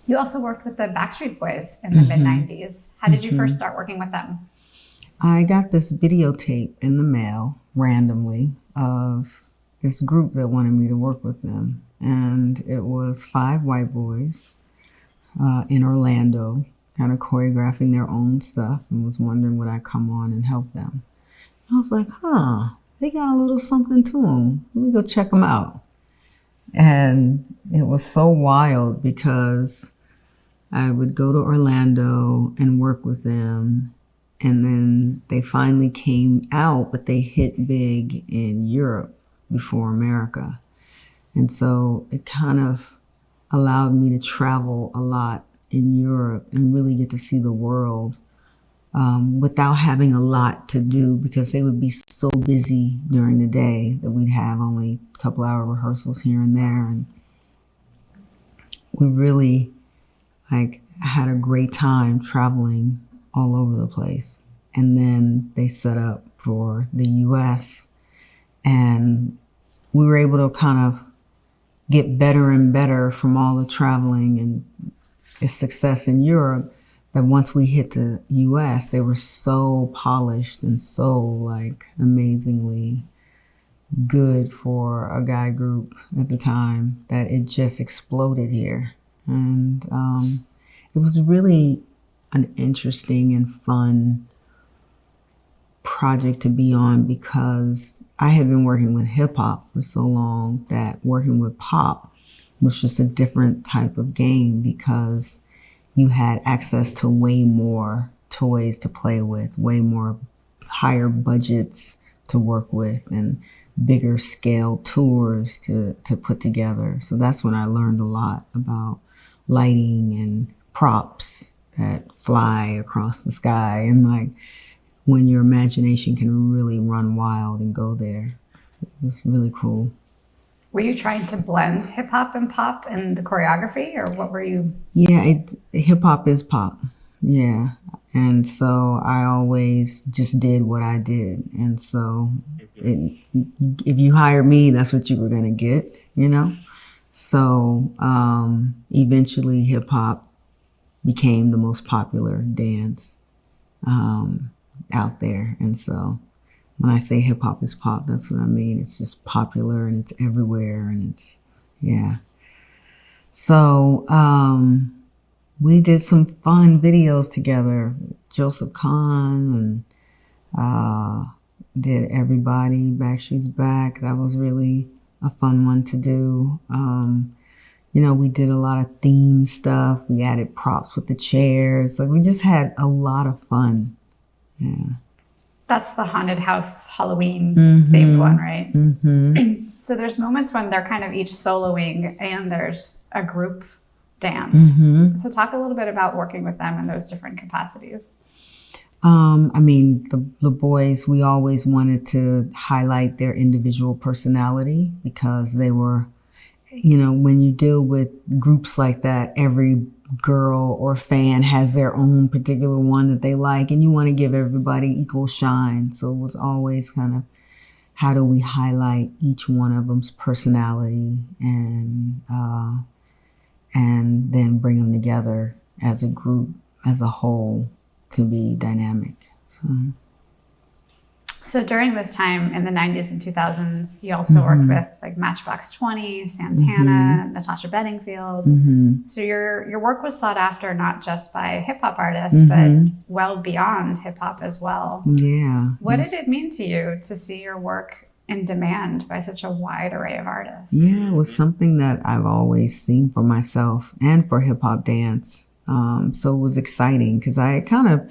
You also worked with the Backstreet Boys in the mid-90s. How did you first start working with them? I got this videotape in the mail randomly of this group that wanted me to work with them. And it was 5 white boys in Orlando, kind of choreographing their own stuff, and was wondering would I come on and help them. I was like, they got a little something to them. Let me go check them out. And it was so wild because I would go to Orlando and work with them. And then they finally came out, but they hit big in Europe before America. And so it kind of allowed me to travel a lot in Europe and really get to see the world without having a lot to do, because they would be so busy during the day that we'd have only a couple hour rehearsals here and there. And we really had a great time traveling all over the place. And then they set up for the US, and we were able to kind of get better and better from all the traveling and the success in Europe, that once we hit the US, they were so polished and so amazingly good for a guy group at the time that it just exploded here. And it was really an interesting and fun project to be on, because I had been working with hip hop for so long that working with pop was just a different type of game, because you had access to way more toys to play with, way more higher budgets to work with, and bigger scale tours to put together. So that's when I learned a lot about lighting and props that fly across the sky, and when your imagination can really run wild and go there. It was really cool. Were you trying to blend hip hop and pop in the choreography, or what were you? Yeah, hip hop is pop. Yeah. And so I always just did what I did. And so if you hired me, that's what you were going to get, you know? So eventually hip hop became the most popular dance out there. And so when I say hip hop is pop, that's what I mean. It's just popular and it's everywhere, and it's, yeah. So we did some fun videos together. Joseph Kahn, and did Everybody, Backstreet's Back. That was really a fun one to do. We did a lot of theme stuff. We added props with the chairs. So we just had a lot of fun. Yeah. That's the haunted house Halloween themed one, right? Mm-hmm. So there's moments when they're kind of each soloing and there's a group dance. Mm-hmm. So talk a little bit about working with them in those different capacities. The boys, we always wanted to highlight their individual personality, because they were, when you deal with groups like that, every girl or fan has their own particular one that they like, and you want to give everybody equal shine. So it was always kind of, how do we highlight each one of them's personality and then bring them together as a group, as a whole, to be dynamic. So during this time in the 90s and 2000s, you also worked with Matchbox 20, Santana, Natasha Bedingfield. So your work was sought after not just by hip hop artists, but well beyond hip hop as well. Yeah. What did it mean to you to see your work in demand by such a wide array of artists? Yeah, it was something that I've always seen for myself and for hip hop dance. So it was exciting, because I kind of,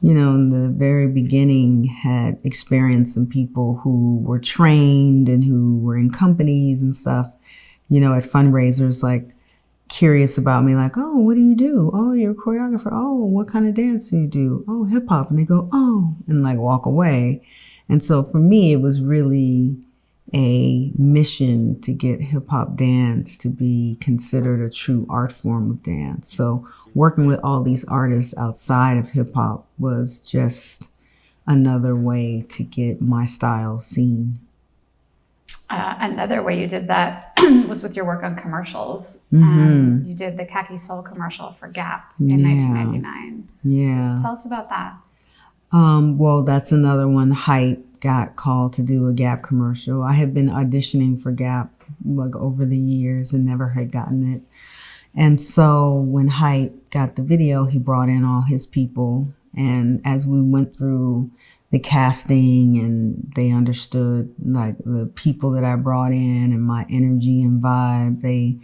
in the very beginning had experienced some people who were trained and who were in companies and stuff, at fundraisers, curious about me, oh, what do you do? Oh, you're a choreographer. Oh, what kind of dance do you do? Oh, hip hop. And they go, oh, and walk away. And so for me, it was really a mission to get hip hop dance to be considered a true art form of dance. So working with all these artists outside of hip hop was just another way to get my style seen. Another way you did that was with your work on commercials. You did the Khaki Soul commercial for Gap in 1999. Yeah. Tell us about that. Well, that's another one. Hype got called to do a Gap commercial. I had been auditioning for Gap like over the years and never had gotten it. And so when Hype got the video, he brought in all his people. And as we went through the casting and they understood like the people that I brought in and my energy and vibe, they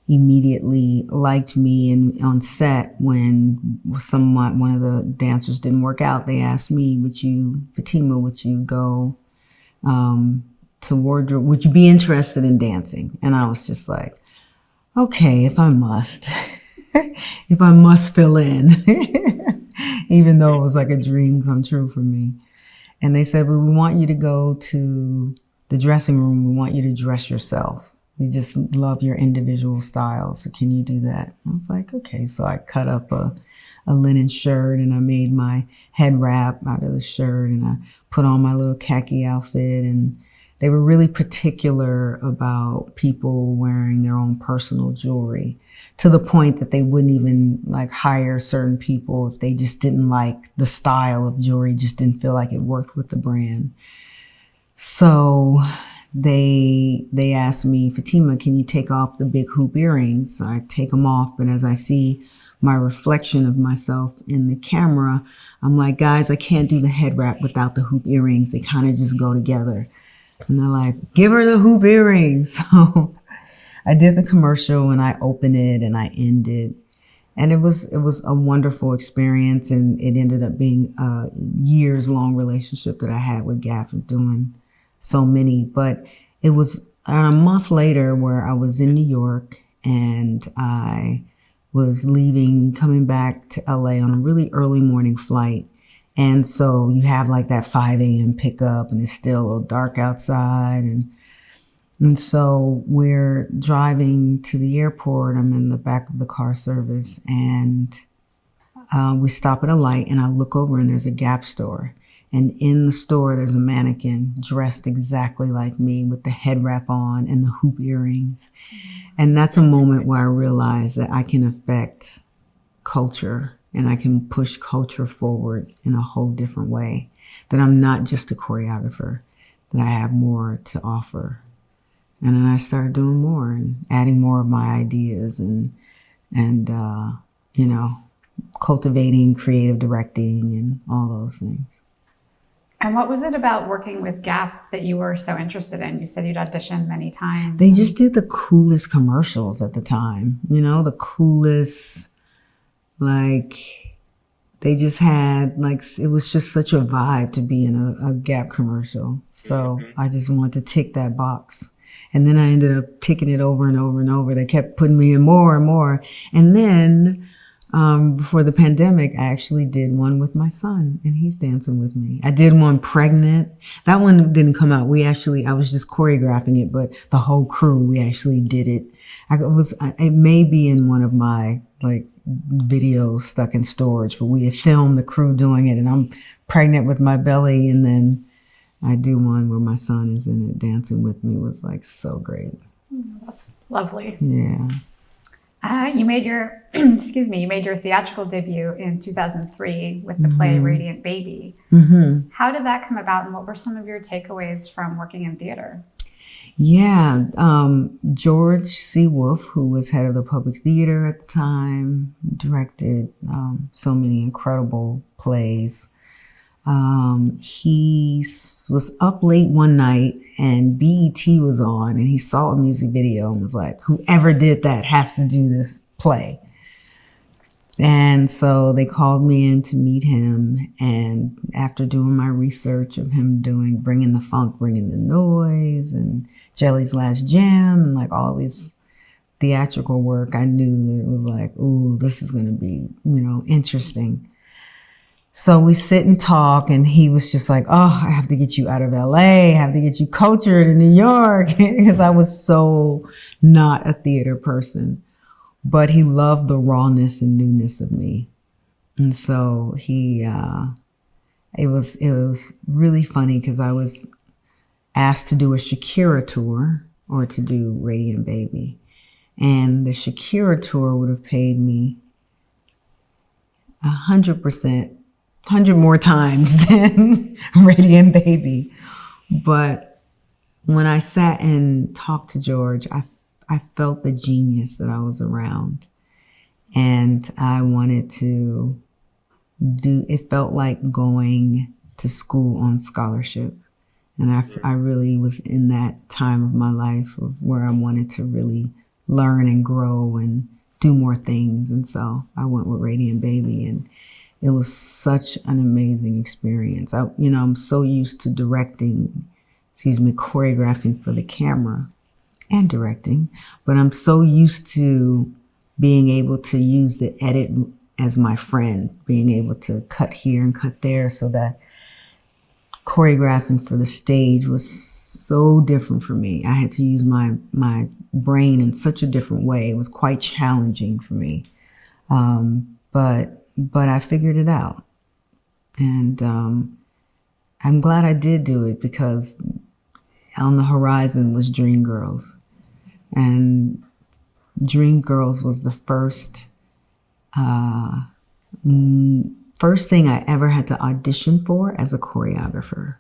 immediately liked me. And on set, when one of the dancers didn't work out, they asked me, Fatima, would you go to wardrobe? Would you be interested in dancing? And I was just like, okay, if I must, if I must fill in, even though it was like a dream come true for me. And they said, well, we want you to go to the dressing room. We want you to dress yourself. We just love your individual style. So can you do that? I was like, okay. So I cut up a linen shirt and I made my head wrap out of the shirt and I put on my little khaki outfit. And they were really particular about people wearing their own personal jewelry, to the point that they wouldn't even like hire certain people if they just didn't like the style of jewelry, just didn't feel like it worked with the brand. So they asked me, Fatima, can you take off the big hoop earrings? So I take them off, but as I see my reflection of myself in the camera, I'm like, guys, I can't do the head wrap without the hoop earrings. They kind of just go together. And they're like, give her the hoop earrings. So I did the commercial and I opened it and I ended. And it was a wonderful experience. And it ended up being a years long relationship that I had with Gap of doing so many. But it was a month later where I was in New York and I was coming back to LA on a really early morning flight. And so you have like that 5 a.m. pickup and it's still a little dark outside. And so we're driving to the airport. I'm in the back of the car service and we stop at a light and I look over and there's a Gap store. And in the store, there's a mannequin dressed exactly like me with the head wrap on and the hoop earrings. And that's a moment where I realized that I can affect culture and I can push culture forward in a whole different way, that I'm not just a choreographer, that I have more to offer. And then I started doing more and adding more of my ideas and cultivating creative directing and all those things. And what was it about working with Gap that you were so interested in? You said you'd auditioned many times. They just did the coolest commercials at the time, the coolest, like, they just had, like, it was just such a vibe to be in a Gap commercial. So I just wanted to tick that box. And then I ended up ticking it over and over and over. They kept putting me in more and more. And then before the pandemic, I actually did one with my son and he's dancing with me. I did one pregnant. That one didn't come out. I was just choreographing it, but the whole crew, we actually did it. It may be in one of my like videos stuck in storage, but we had filmed the crew doing it and I'm pregnant with my belly. And then I do one where my son is in it dancing with me. It was like so great. That's lovely. Yeah. You made your, you made your theatrical debut in 2003 with the play Radiant Baby. How did that come about and what were some of your takeaways from working in theater? Yeah, George C. Wolfe, who was head of the Public Theater at the time, directed so many incredible plays. He was up late one night and BET was on and he saw a music video and was like, whoever did that has to do this play. And so they called me in to meet him. And after doing my research of him bringing the funk, bringing the noise and Jelly's Last Jam and like all this theatrical work, I knew that it was like, ooh, this is going to be, interesting. So we sit and talk and he was just like, oh, I have to get you out of LA. I have to get you cultured in New York because I was so not a theater person. But he loved the rawness and newness of me. And so it was really funny because I was asked to do a Shakira tour or to do Radiant Baby. And the Shakira tour would have paid me 100%, 100 more times than Radiant Baby. But when I sat and talked to George, I felt the genius that I was around. And I wanted to it felt like going to school on scholarship. And I really was in that time of my life of where I wanted to really learn and grow and do more things. And so I went with Radiant Baby, and it was such an amazing experience. I'm so used to choreographing for the camera and directing, but I'm so used to being able to use the edit as my friend, being able to cut here and cut there, so that choreographing for the stage was so different for me. I had to use my brain in such a different way. It was quite challenging for me. But I figured it out. And I'm glad I did do it, because on the horizon was Dreamgirls. And Dreamgirls was the first thing I ever had to audition for as a choreographer.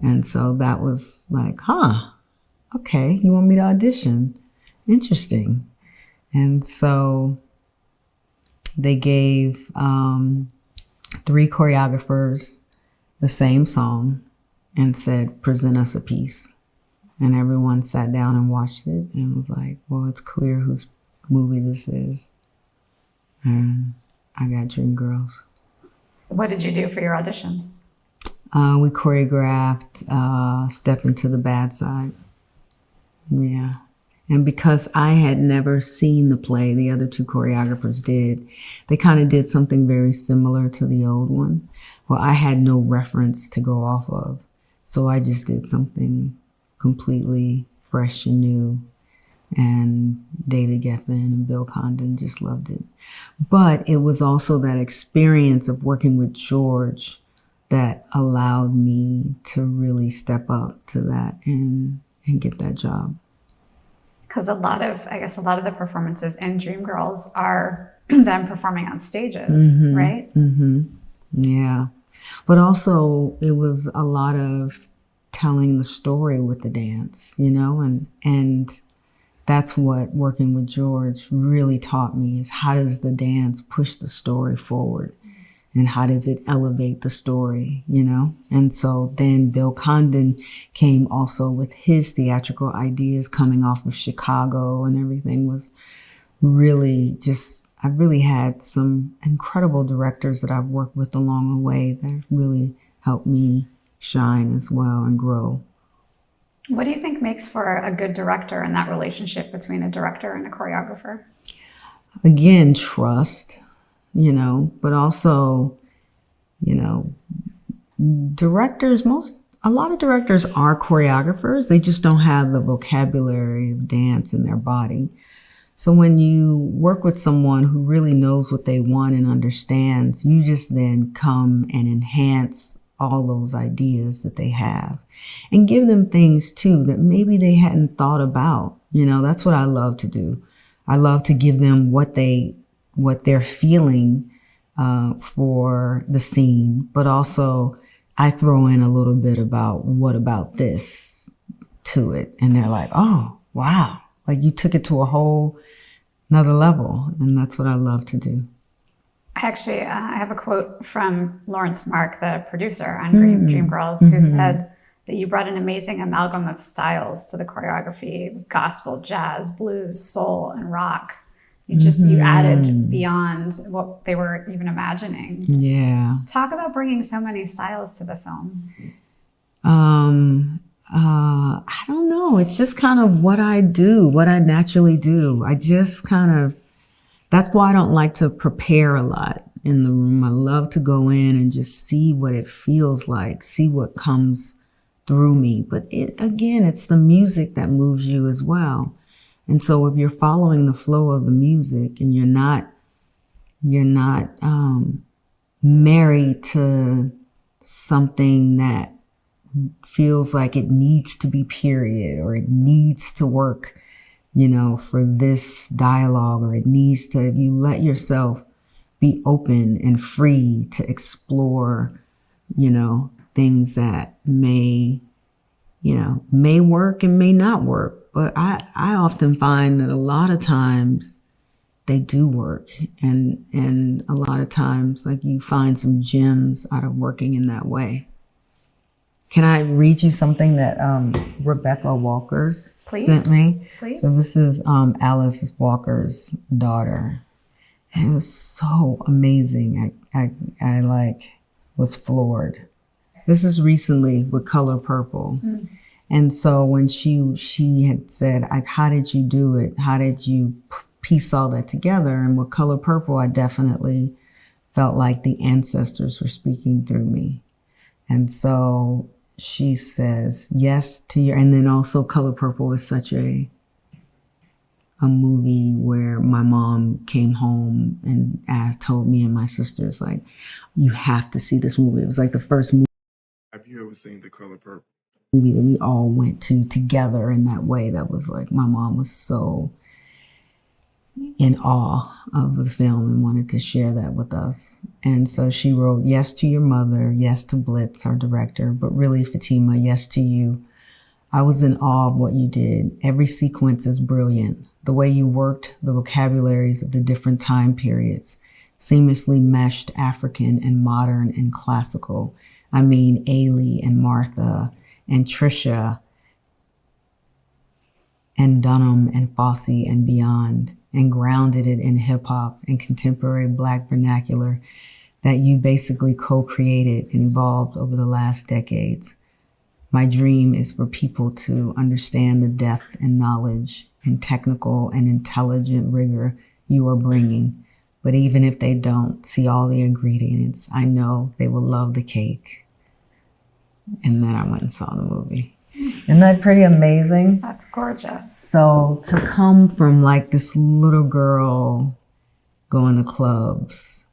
And so that was like, okay, you want me to audition? Interesting. And so they gave 3 choreographers the same song and said, present us a piece. And everyone sat down and watched it and was like, well, it's clear whose movie this is. And I got Dreamgirls. What did you do for your audition? We choreographed Step Into the Bad Side. Yeah. And because I had never seen the play, the other 2 choreographers did. They kind of did something very similar to the old one. Well, I had no reference to go off of. So I just did something completely fresh and new. And David Geffen and Bill Condon just loved it. But it was also that experience of working with George that allowed me to really step up to that and get that job. Because a lot of the performances in Dreamgirls are them performing on stages, right? Mm-hmm. Yeah. But also it was a lot of telling the story with the dance, and that's what working with George really taught me, is how does the dance push the story forward, and how does it elevate the story, And so then Bill Condon came also with his theatrical ideas coming off of Chicago, and everything was really I've really had some incredible directors that I've worked with along the way that really helped me shine as well and grow. What do you think makes for a good director in that relationship between a director and a choreographer? Again, trust, but also, directors, a lot of directors are choreographers. They just don't have the vocabulary of dance in their body. So when you work with someone who really knows what they want and understands, you just then come and enhance all those ideas that they have and give them things too that maybe they hadn't thought about. That's what I love to do. I love to give them what they're feeling for the scene, but also I throw in a little bit about what about this to it. And they're like, oh, wow. Like you took it to a whole another level. And that's what I love to do. Actually, I have a quote from Lawrence Mark, the producer on Dreamgirls, who said that you brought an amazing amalgam of styles to the choreography: gospel, jazz, blues, soul, and rock. You added beyond what they were even imagining. Yeah. Talk about bringing so many styles to the film. I don't know. It's just kind of what I do, what I naturally do. That's why I don't like to prepare a lot in the room. I love to go in and just see what it feels like, see what comes through me. But it's the music that moves you as well. And so if you're following the flow of the music and you're not married to something that feels like it needs to be period, or it needs to work, for this dialogue, or it needs to, if you let yourself be open and free to explore, things that may work and may not work. But I often find that a lot of times they do work. And a lot of times, like, you find some gems out of working in that way. Can I read you something that Rebecca Walker sent me? Please. So this is Alice Walker's daughter. And it was so amazing. I was floored. This is recently with Color Purple. And so when she had said, like, how did you do it? How did you piece all that together? And with Color Purple, I definitely felt like the ancestors were speaking through me. And so she says, yes to your, and then also Color Purple is such a movie where my mom came home and told me and my sisters, like, you have to see this movie. It was like the first movie. Have you ever seen The Color Purple? Movie that we all went to together in that way. That was like, my mom was so in awe of the film and wanted to share that with us. And so she wrote, yes to your mother, yes to Blitz, our director, but really, Fatima, yes to you. I was in awe of what you did. Every sequence is brilliant. The way you worked the vocabularies of the different time periods, seamlessly meshed African and modern and classical. I mean, Ailey and Martha and Trisha and Dunham and Fosse and beyond, and grounded it in hip hop and contemporary Black vernacular that you basically co-created and evolved over the last decades. My dream is for people to understand the depth and knowledge and technical and intelligent rigor you are bringing. But even if they don't see all the ingredients, I know they will love the cake. And then I went and saw the movie. Isn't that pretty amazing? That's gorgeous. So to come from like this little girl going to clubs,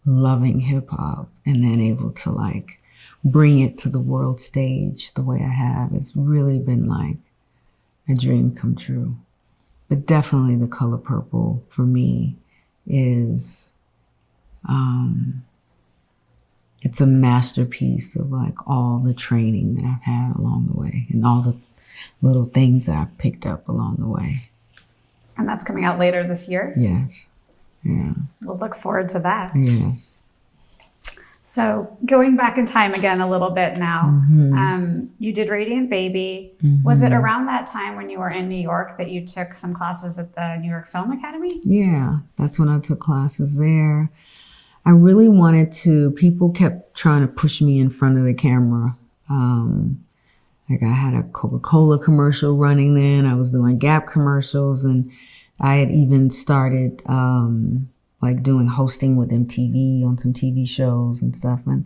loving hip hop, and then able to like bring it to the world stage the way I have, it's really been like a dream come true. But definitely The Color Purple for me is, it's a masterpiece of like all the training that I've had along the way and all the little things that I've picked up along the way. And that's coming out later this year? Yes. Yeah. We'll look forward to that. Yes. So going back in time again a little bit now, you did Radiant Baby. Was it around that time when you were in New York that you took some classes at the New York Film Academy? Yeah, that's when I took classes there. I really wanted to, people kept trying to push me in front of the camera. Like I had a Coca-Cola commercial running then. I was doing Gap commercials, and I had even started like doing hosting with MTV on some TV shows and stuff. And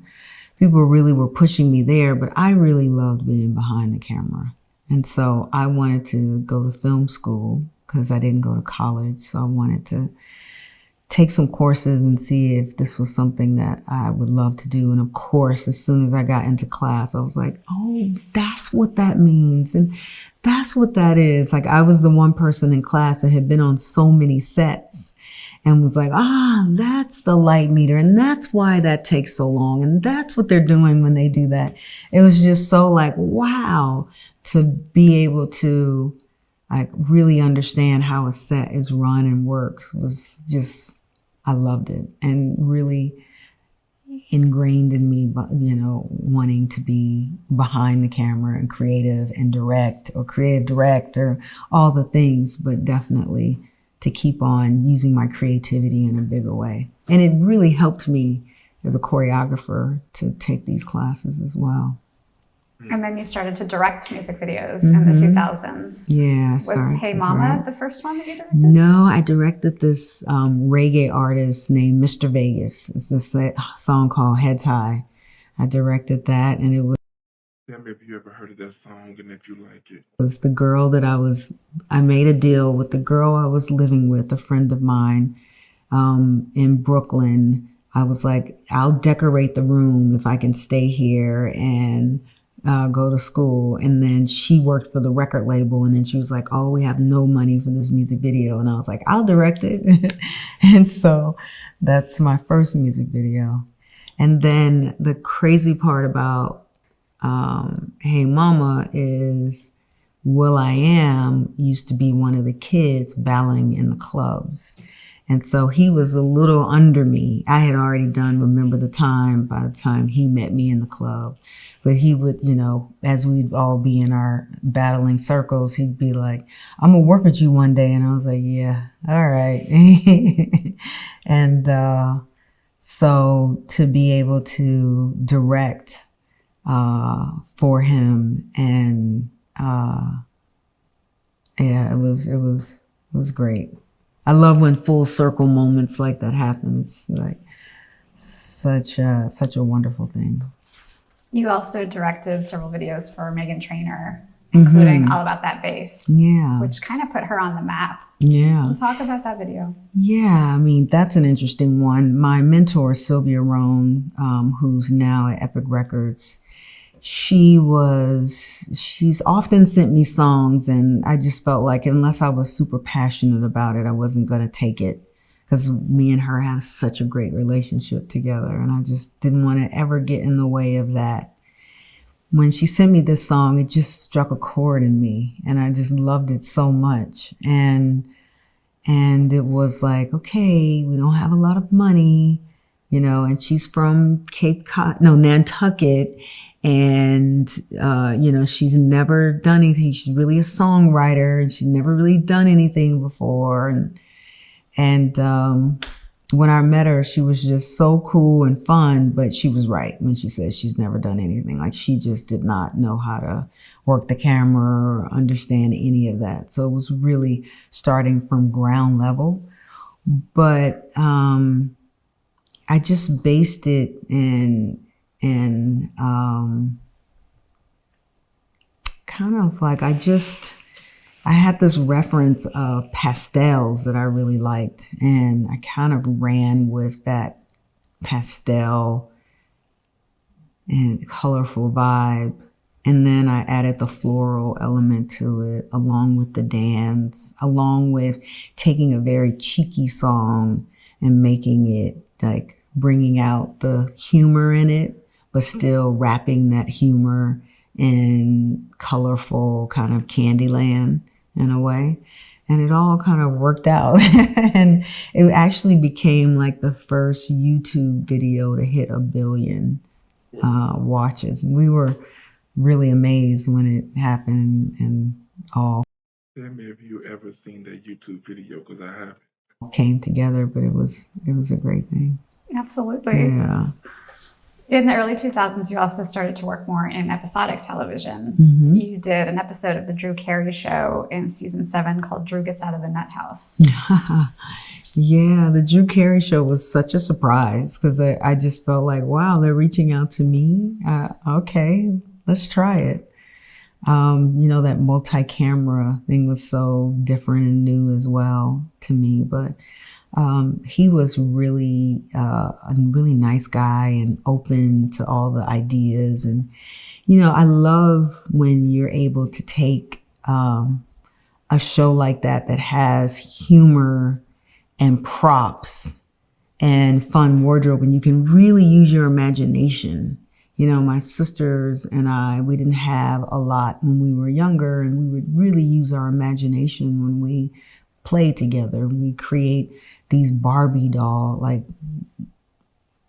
people really were pushing me there, but I really loved being behind the camera. And so I wanted to go to film school because I didn't go to college. So I wanted to take some courses and see if this was something that I would love to do. And of course, as soon as I got into class, I was like, oh, that's what that means. And that's what that is. Like I was the one person in class that had been on so many sets and was like, that's the light meter. And that's why that takes so long. And that's what they're doing when they do that. It was just so like, wow, to be able to like really understand how a set is run and works was just, I loved it, and really ingrained in me, wanting to be behind the camera and creative and direct or creative director, all the things, but definitely to keep on using my creativity in a bigger way. And it really helped me as a choreographer to take these classes as well. And then you started to direct music videos in the 2000s. Yeah. Was Hey Mama the first one that you directed? No, I directed this reggae artist named Mr. Vegas. It's this song called Heads High. I directed that, and it was... Tell me if you ever heard of that song and if you like it. It was the girl that I made a deal with the girl I was living with, a friend of mine in Brooklyn. I was like, I'll decorate the room if I can stay here and go to school, and then she worked for the record label, and then she was like, oh, we have no money for this music video, and I was like, I'll direct it. And so that's my first music video. And then the crazy part about Hey Mama is will.i.am used to be one of the kids battling in the clubs. And so he was a little under me. I had already done Remember the Time by the time he met me in the club. But he would, you know, as we'd all be in our battling circles, he'd be like, I'm going to work with you one day. And I was like, yeah, all right. And so to be able to direct for him, and yeah, it was great. I love when full circle moments like that happen. It's like such a wonderful thing. You also directed several videos for Meghan Trainor, including All About That Bass, Yeah. which kind of put her on the map. Yeah. Let's talk about that video. Yeah, I mean, that's an interesting one. My mentor, Sylvia Rohn, who's now at Epic Records, she's often sent me songs, and I just felt like unless I was super passionate about it, I wasn't going to take it, because me and her have such a great relationship together, and I just didn't want to ever get in the way of that. When she sent me this song, it just struck a chord in me, and I just loved it so much. And it was like, okay, we don't have a lot of money, you know, and she's from Nantucket, and, you know, she's never done anything. She's really a songwriter, and she's never really done anything before. And when I met her, she was just so cool and fun, but she was right when she said she's never done anything. Like, she just did not know how to work the camera or understand any of that. So it was really starting from ground level. But I just based it in kind of like, I had this reference of pastels that I really liked, and I kind of ran with that pastel and colorful vibe. And then I added the floral element to it, along with the dance, along with taking a very cheeky song and making it like bringing out the humor in it, but still wrapping that humor in colorful kind of Candyland in a way. And it all kind of worked out. And it actually became like the first YouTube video to hit 1 billion watches. And we were really amazed when it happened and all. Tell me if you ever seen that YouTube video, because I haven't. Came together, but it was a great thing. Absolutely. Yeah. In the early 2000s, you also started to work more in episodic television. You did an episode of the Drew Carey Show in season 7 called Drew Gets Out of the Nut House. Yeah, the Drew Carey Show was such a surprise, because I just felt like, wow, they're reaching out to me. Okay, let's try it. You know, that multi-camera thing was so different and new as well to me, but he was really a really nice guy and open to all the ideas. And, you know, I love when you're able to take a show like that has humor and props and fun wardrobe, and you can really use your imagination. You know, my sisters and I, we didn't have a lot when we were younger, and we would really use our imagination when we played together. We create these Barbie doll like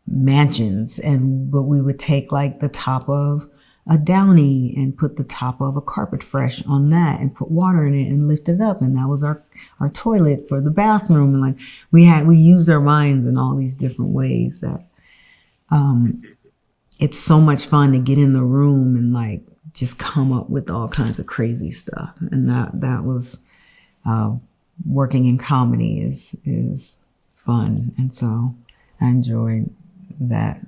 mansions, but we would take like the top of a Downy and put the top of a Carpet Fresh on that and put water in it and lift it up, and that was our toilet for the bathroom. And like we used our minds in all these different ways that it's so much fun to get in the room and like just come up with all kinds of crazy stuff. And that was working in comedy is fun. And so I enjoyed that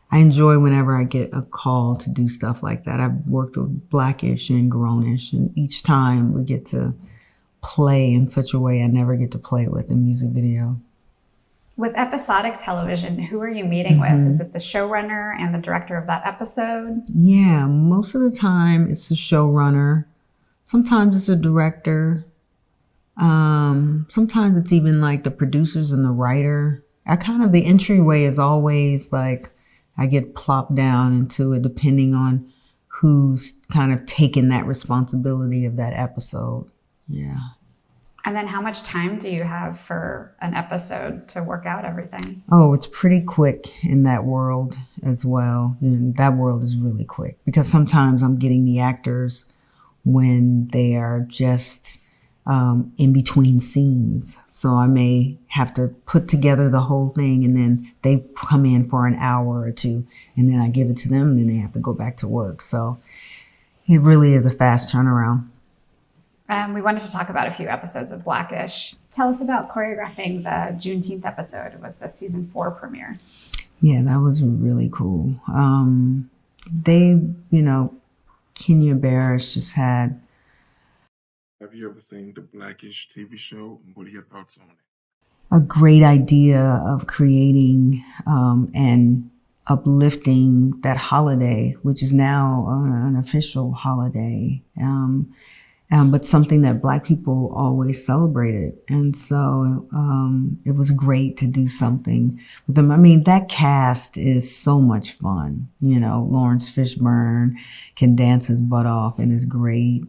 I enjoy whenever I get a call to do stuff like that. I've worked with Blackish and Grownish, and each time we get to play in such a way I never get to play with in music video. With episodic television, who are you meeting with? Is it the showrunner and the director of that episode? Yeah, most of the time it's the showrunner. Sometimes it's a director. Sometimes it's even like the producers and the writer. The entryway is always like I get plopped down into it depending on who's kind of taking that responsibility of that episode. Yeah. And then how much time do you have for an episode to work out everything? Oh, it's pretty quick in that world as well. And that world is really quick because sometimes I'm getting the actors when they are just in between scenes. So I may have to put together the whole thing and then they come in for an hour or two and then I give it to them and then they have to go back to work. So it really is a fast turnaround. We wanted to talk about a few episodes of Blackish. Tell us about choreographing the Juneteenth episode. It was the season 4 premiere. Yeah, that was really cool. They, Kenya Barris just had. Have you ever seen the Blackish TV show? What are your thoughts on it? A great idea of creating and uplifting that holiday, which is now an official holiday. But something that Black people always celebrated. And so it was great to do something with them. I mean, that cast is so much fun. Lawrence Fishburne can dance his butt off and is great.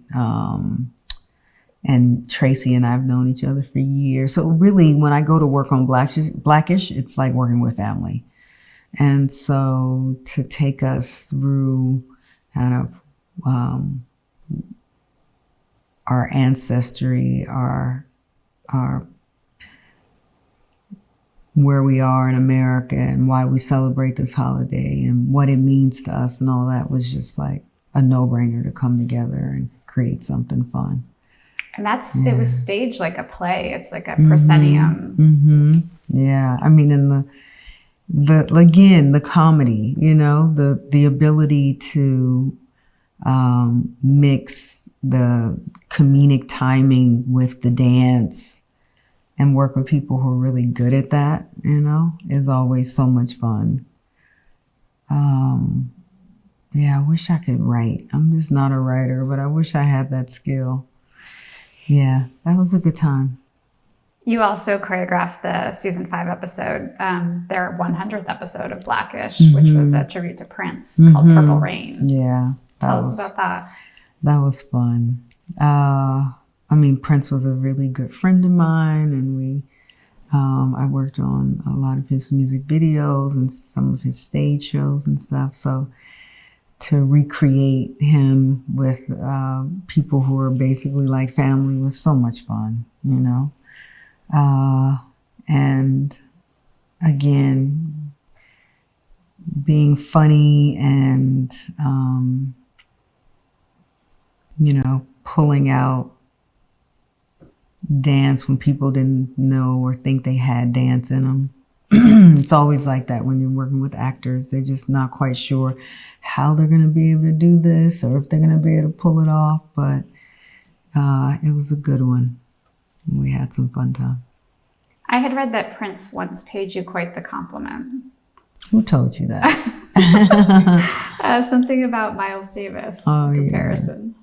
And Tracy and I have known each other for years. So really, when I go to work on Blackish, it's like working with family. And so to take us through kind of our ancestry, our where we are in America and why we celebrate this holiday and what it means to us and all that was just like a no-brainer to come together and create something fun. And it was staged like a play. It's like a proscenium. Yeah, I mean, and the comedy, the ability to mix the comedic timing with the dance and work with people who are really good at that, is always so much fun. Yeah, I wish I could write. I'm just not a writer, but I wish I had that skill. Yeah, that was a good time. You also choreographed the season 5 episode, their 100th episode of Blackish, which was a tribute to Prince called Purple Rain. Yeah. Tell us about that. That was fun. Prince was a really good friend of mine, and I worked on a lot of his music videos and some of his stage shows and stuff. So to recreate him with people who are basically like family was so much fun, and again, being funny and pulling out dance when people didn't know or think they had dance in them. It's always like that when you're working with actors. They're just not quite sure how they're going to be able to do this or if they're going to be able to pull it off. But it was a good one. We had some fun time. I had read that Prince once paid you quite the compliment. Who told you that? Something about Miles Davis comparison.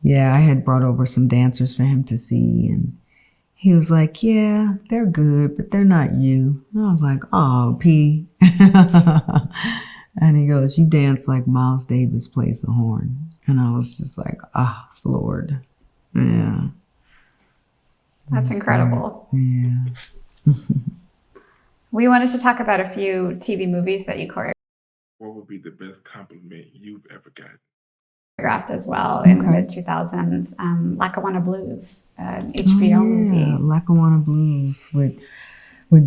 Yeah, I had brought over some dancers for him to see, and he was like, yeah, they're good, but they're not you. And I was like, oh, P. And he goes, you dance like Miles Davis plays the horn. And I was just like, floored. Yeah. That's incredible. Great. Yeah. We wanted to talk about a few TV movies that you choreographed. What would be the best compliment you've ever gotten? Choreographed as well in the mid-2000s, Lackawanna Blues, an HBO movie. Lackawanna Blues with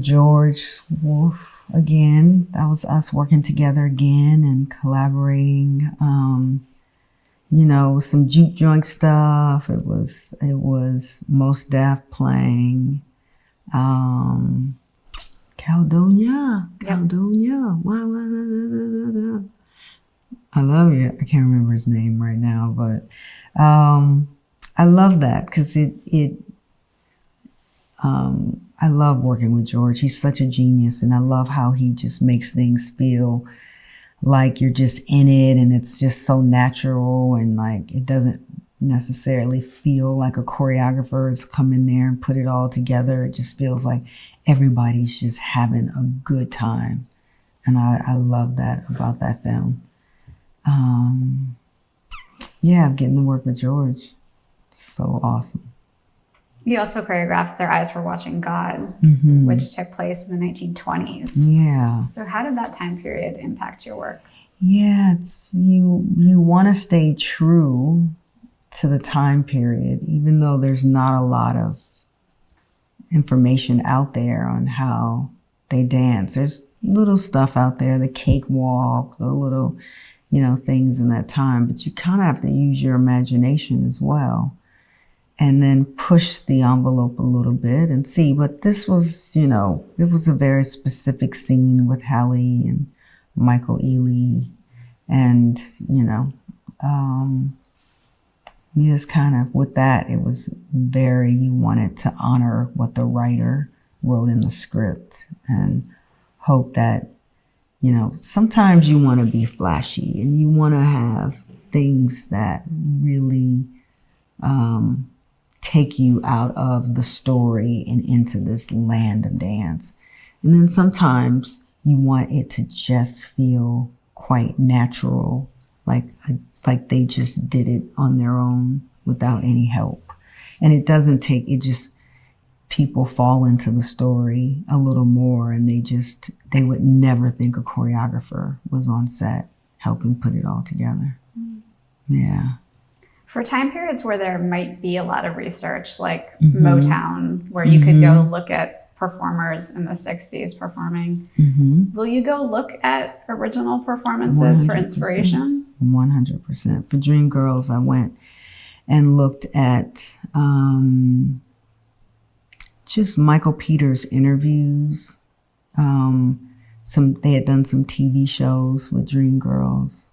George Wolfe again. That was us working together again and collaborating. Some juke joint stuff. It was Mos Def playing. Caledonia. I love you. I can't remember his name right now, but I love that because it I love working with George. He's such a genius, and I love how he just makes things feel like you're just in it, and it's just so natural, and like it doesn't necessarily feel like a choreographer has come in there and put it all together. It just feels like everybody's just having a good time, and I love that about that film. Yeah, getting to work with George, so awesome. You also choreographed Their Eyes Were Watching God, which took place in the 1920s. Yeah. So how did that time period impact your work? Yeah, it's you want to stay true to the time period, even though there's not a lot of information out there on how they dance. There's little stuff out there, the cakewalk, the little, things in that time, but you kind of have to use your imagination as well. And then push the envelope a little bit and see. But this was, it was a very specific scene with Hallie and Michael Ealy. And, just kind of with that, it was you wanted to honor what the writer wrote in the script and hope that, sometimes you want to be flashy and you want to have things that really, take you out of the story and into this land of dance. And then sometimes you want it to just feel quite natural, like they just did it on their own without any help. And it doesn't take, people fall into the story a little more, and they would never think a choreographer was on set helping put it all together. Yeah. For time periods where there might be a lot of research, like Motown, where you could go look at performers in the 60s performing, will you go look at original performances 100%. For inspiration? 100%. For Dreamgirls, I went and looked at just Michael Peters' interviews. They had done some TV shows with Dreamgirls.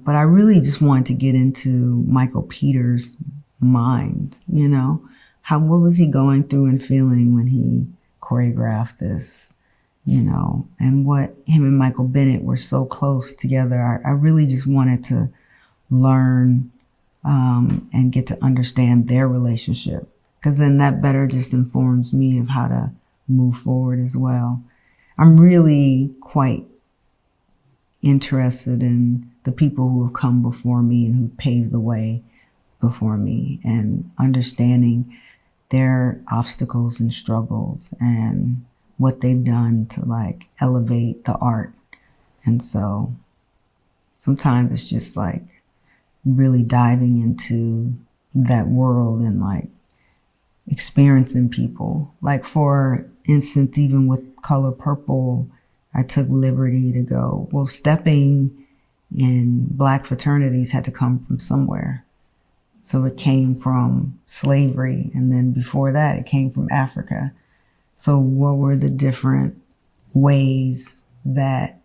But I really just wanted to get into Michael Peters' mind, what was he going through and feeling when he choreographed this, and what him and Michael Bennett were so close together. I really just wanted to learn and get to understand their relationship, because then that better just informs me of how to move forward as well. I'm really quite interested in the people who have come before me and who paved the way before me, and understanding their obstacles and struggles and what they've done to elevate the art. And so sometimes it's just really diving into that world and experiencing people. For instance, even with Color Purple, I took liberty to go, stepping in Black fraternities had to come from somewhere. So it came from slavery, and then before that, it came from Africa. So what were the different ways that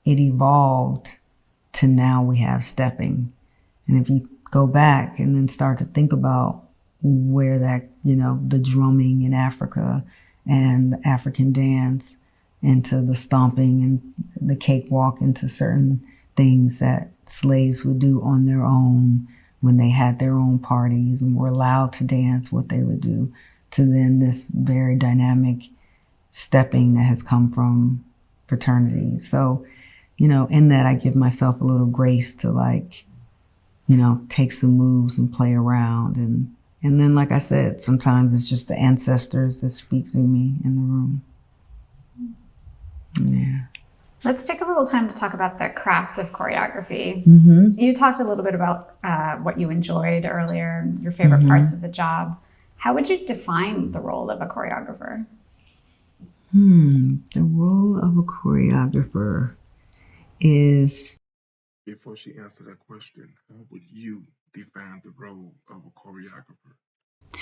it evolved to now we have stepping? And if you go back and then start to think about where that, the drumming in Africa and the African dance, into the stomping and the cakewalk, into certain things that slaves would do on their own when they had their own parties and were allowed to dance, what they would do, to then this very dynamic stepping that has come from fraternities. So, in that I give myself a little grace to take some moves and play around. And then, like I said, sometimes it's just the ancestors that speak through me in the room. Yeah. Let's take a little time to talk about the craft of choreography. You talked a little bit about what you enjoyed earlier, your favorite parts of the job. How would you define the role of a choreographer? The role of a choreographer is... Before she answered that question, how would you define the role of a choreographer?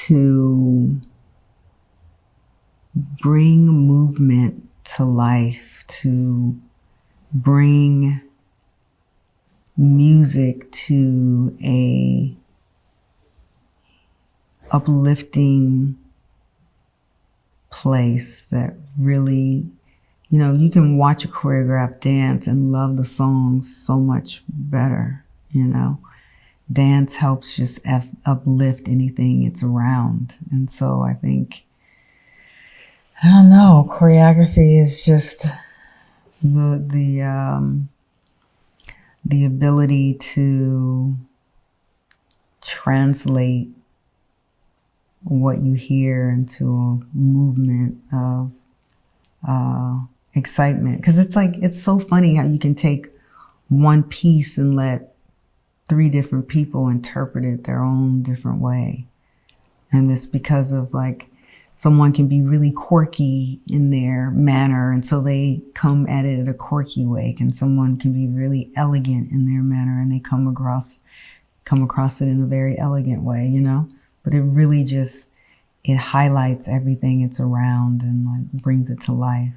To bring movement to life, to bring music to a uplifting place that really, you know, you can watch a choreographed dance and love the songs so much better, you know. Dance helps just uplift anything it's around. And so I think, I don't know, choreography is just the ability to translate what you hear into a movement of excitement. Because it's like, it's so funny how you can take one piece and let 3 different people interpret it their own different way. And it's because of like, someone can be really quirky in their manner, and so they come at it in a quirky way. And someone can be really elegant in their manner, and they come across it in a very elegant way, you know? But it really just, it highlights everything it's around and like brings it to life.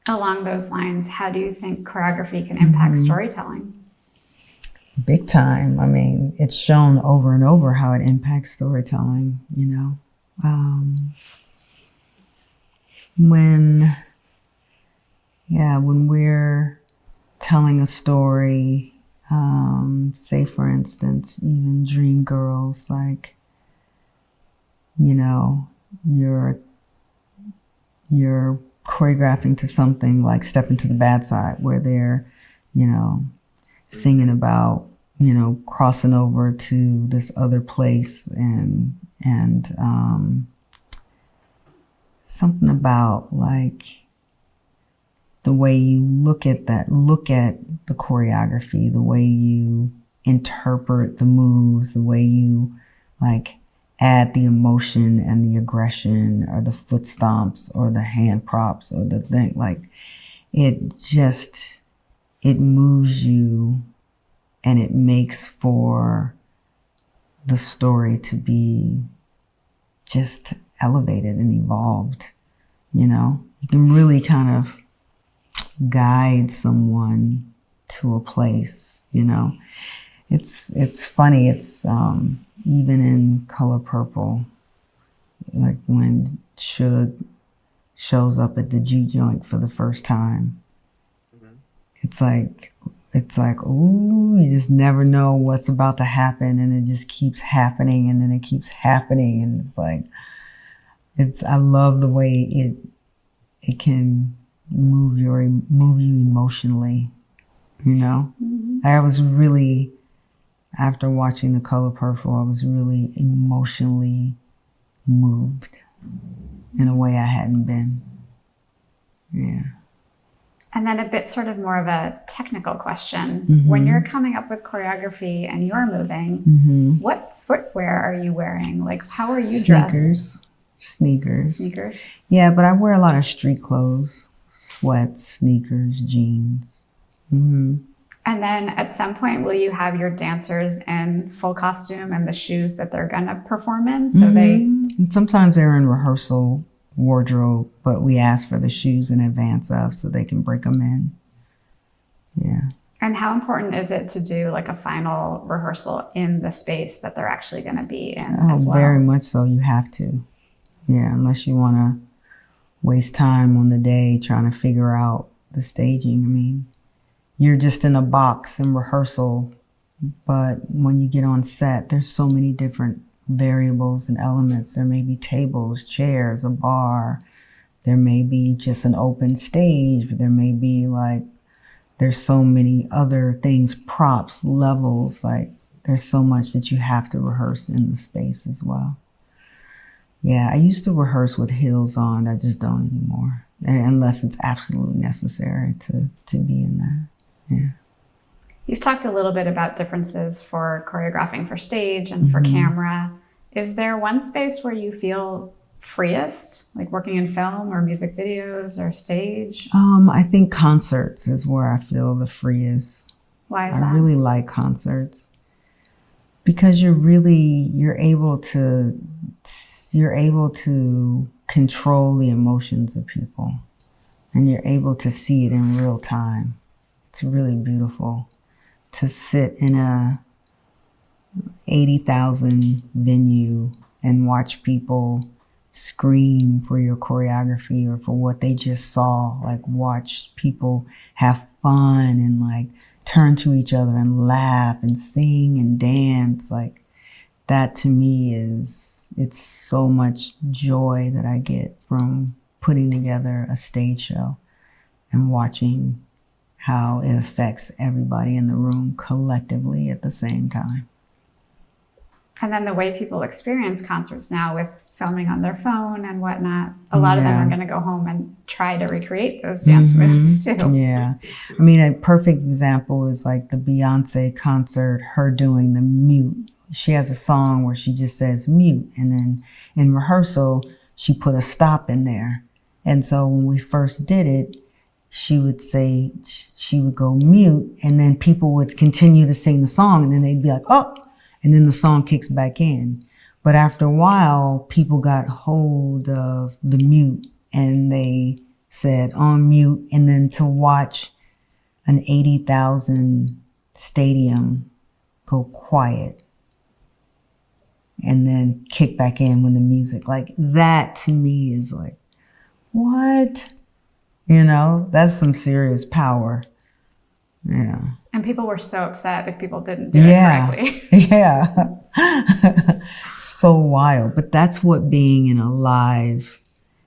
Along those lines, how do you think choreography can impact storytelling? Big time. I mean, it's shown over and over how it impacts storytelling, you know? When we're telling a story, say for instance, even Dreamgirls, like, you know, you're choreographing to something like Step Into the Bad Side, where they're, you know, singing about, you know, crossing over to this other place, and something about like the way you look at the choreography, the way you interpret the moves, the way you like add the emotion and the aggression, or the foot stomps or the hand props or the thing, like it moves you, and it makes for the story to be just elevated and evolved, you know? You can really kind of guide someone to a place, you know? It's funny, it's even in Color Purple, like when Suge shows up at the juke joint for the first time, it's like, ooh, you just never know what's about to happen, and it just keeps happening, and then it keeps happening, and it's like, I love the way it can move you emotionally, you know? I was really, after watching The Color Purple, I was really emotionally moved in a way I hadn't been. Yeah. And then a bit sort of more of a technical question. When you're coming up with choreography and you're moving, what footwear are you wearing? Like, how are you dressed? Sneakers. Sneakers? Yeah, but I wear a lot of street clothes, sweats, sneakers, jeans. And then at some point, will you have your dancers in full costume and the shoes that they're gonna perform in? So And sometimes they're in rehearsal wardrobe, but we ask for the shoes in advance of, so they can break them in. Yeah. And how important is it to do like a final rehearsal in the space that they're actually going to be in as well? Very much so. You have to. Yeah, unless you want to waste time on the day trying to figure out the staging. I mean, you're just in a box in rehearsal, but when you get on set, there's so many different variables and elements. There may be tables, chairs, a bar. There may be just an open stage, but there may be like, there's so many other things, props, levels, like there's so much that you have to rehearse in the space as well. Yeah, I used to rehearse with heels on. I just don't anymore, unless it's absolutely necessary to be in that. Yeah. You've talked a little bit about differences for choreographing for stage and for camera. Is there one space where you feel freest, like working in film or music videos or stage? I think concerts is where I feel the freest. Why is that? I really like concerts because you're able to control the emotions of people, and you're able to see it in real time. It's really beautiful to sit in a 80,000 venue and watch people scream for your choreography or for what they just saw. Like watch people have fun and like turn to each other and laugh and sing and dance. Like that to me it's so much joy that I get from putting together a stage show and watching how it affects everybody in the room collectively at the same time. And then the way people experience concerts now with filming on their phone and whatnot, a lot of them are going to go home and try to recreate those dance moves too. Yeah. I mean, a perfect example is like the Beyonce concert, her doing the mute. She has a song where she just says mute. And then in rehearsal, she put a stop in there. And so when we first did it, she would say, she would go mute, and then people would continue to sing the song, and then they'd be like, oh, and then the song kicks back in. But after a while, people got hold of the mute, and they said on mute, and then to watch an 80,000 stadium go quiet and then kick back in when the music, like that to me is like, what? You know, that's some serious power. Yeah. And people were so upset if people didn't do it correctly. Yeah. So wild. But that's what being in a live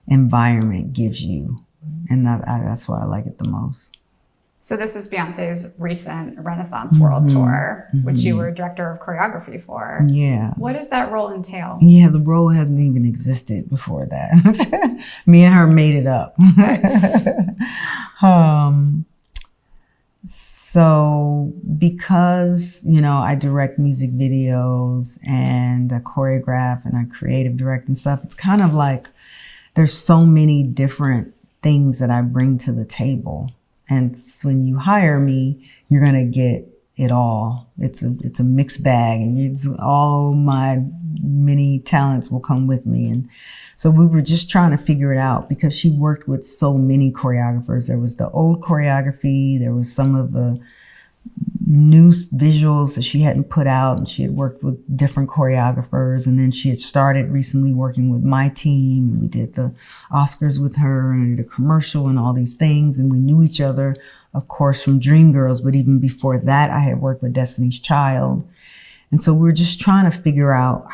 environment gives you. And that's why I like it the most. So this is Beyonce's recent Renaissance World Tour, which you were director of choreography for. Yeah. What does that role entail? Yeah, the role hadn't even existed before that. Me and her made it up. So because, you know, I direct music videos and I choreograph and I creative direct and stuff, it's kind of like there's so many different things that I bring to the table. And when you hire me, you're going to get it all. It's a mixed bag, and all my many talents will come with me. And so we were just trying to figure it out because she worked with so many choreographers. There was the old choreography. There was some of the new visuals that she hadn't put out, and she had worked with different choreographers. And then she had started recently working with my team, and we did the Oscars with her, and I did a commercial and all these things. And we knew each other, of course, from Dreamgirls, but even before that, I had worked with Destiny's Child. And so we were just trying to figure out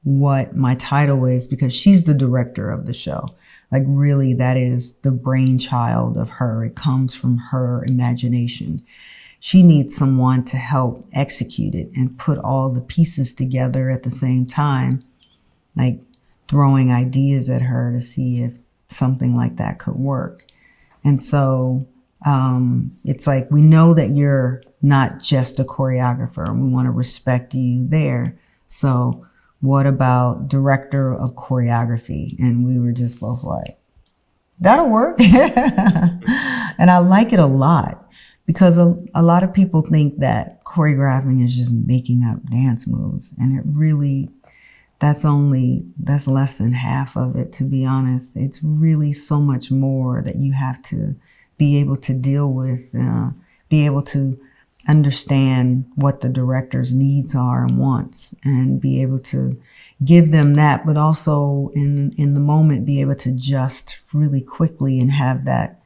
what my title is, because she's the director of the show. Like really, that is the brainchild of her. It comes from her imagination. She needs someone to help execute it and put all the pieces together at the same time, like throwing ideas at her to see if something like that could work. And so it's like, we know that you're not just a choreographer, and we want to respect you there. So what about director of choreography? And we were just both like, that'll work. And I like it a lot, because a lot of people think that choreographing is just making up dance moves. And it really, that's less than half of it, to be honest. It's really so much more that you have to be able to deal with, be able to understand what the director's needs are and wants, and be able to give them that, but also in the moment be able to adjust really quickly and have that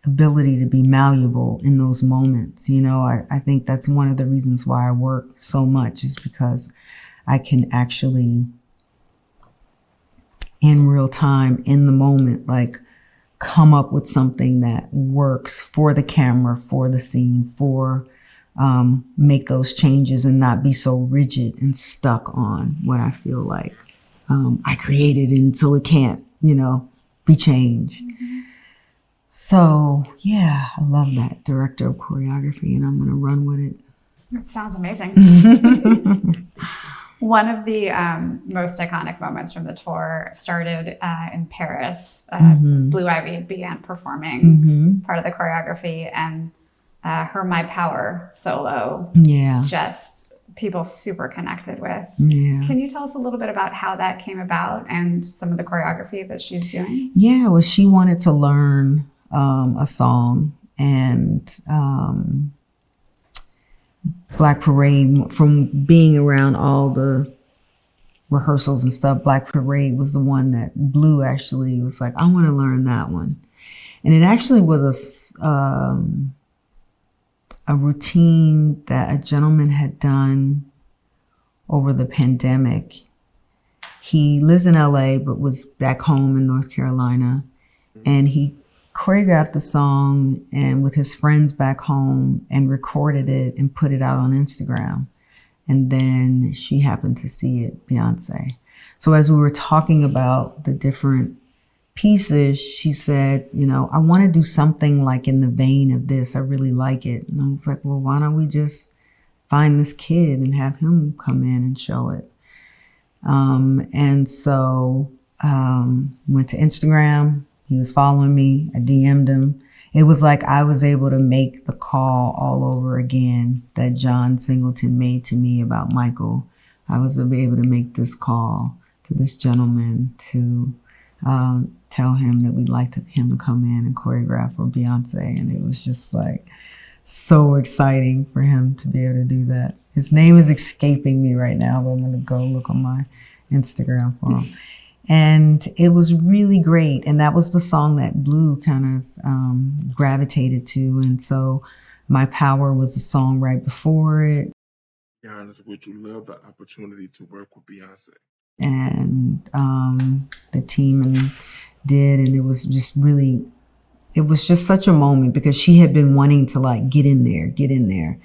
ability to be malleable in those moments. You know, I think that's one of the reasons why I work so much, is because I can actually in real time, in the moment, like come up with something that works for the camera, for the scene, make those changes and not be so rigid and stuck on what I feel like I created, and so it can't, be changed. Mm-hmm. So yeah, I love that, director of choreography, and I'm going to run with it. It sounds amazing. One of the most iconic moments from the tour started in Paris. Blue Ivy began performing part of the choreography, and her My Power solo, just people super connected with. Yeah. Can you tell us a little bit about how that came about and some of the choreography that she's doing? Yeah, well, she wanted to learn a song, and Black Parade, from being around all the rehearsals and stuff, Black Parade was the one that Blue actually was like, I want to learn that one. And it actually was a routine that a gentleman had done over the pandemic. He lives in LA, but was back home in North Carolina. And he choreographed the song and with his friends back home and recorded it and put it out on Instagram. And then she happened to see it, Beyonce. So as we were talking about the different pieces, she said, you know, I want to do something like in the vein of this. I really like it. And I was like, well, why don't we just find this kid and have him come in and show it? And so went to Instagram. He was following me. I DM'd him. It was like I was able to make the call all over again that John Singleton made to me about Michael. I was able to make this call to this gentleman to tell him that we'd like him to come in and choreograph for Beyonce. And it was just like so exciting for him to be able to do that. His name is escaping me right now, but I'm going to go look on my Instagram for him. And it was really great. And that was the song that Blue kind of gravitated to. And so My Power was the song right before it. To be honest with you, love the opportunity to work with Beyonce. And the team did, and it was just really, it was just such a moment because she had been wanting to like get in there.